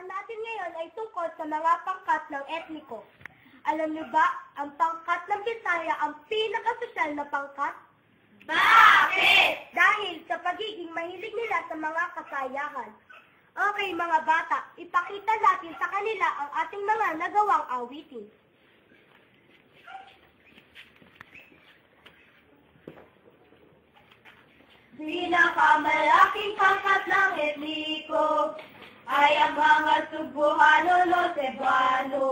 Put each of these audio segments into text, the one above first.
Pag-uusapan natin ngayon ay tungkol sa mga pangkat ng etniko. Alam niyo ba, ang pangkat ng Bisaya ang pinakasosyal na pangkat? Bakit? Dahil sa pagiging mahilig nila sa mga kasayahan. Okay mga bata, ipakita natin sa kanila ang ating mga nagawang awitin. Pinakamalaking pangkat ng etniko ay ang mga Cebuano o Cebuano.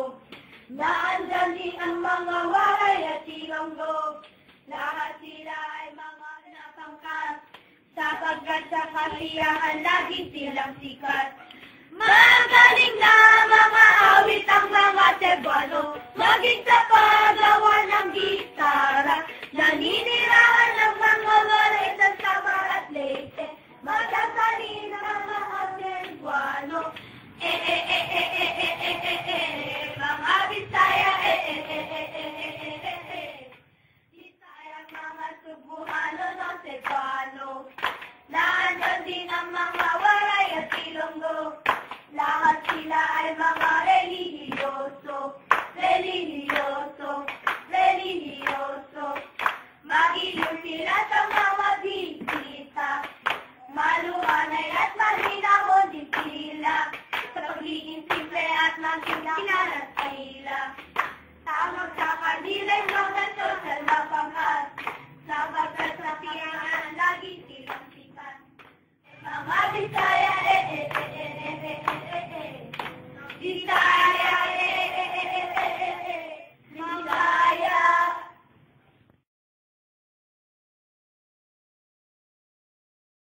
Naandyan din ang mga Waray at Ilonggo. Lahat sila ay mga napangkat, sapagkat sa kasiyahan lagi silang sikat. Magaling na mga awit ang mga Cebuano, maging sa paggawa ng gitara, naninirahan ng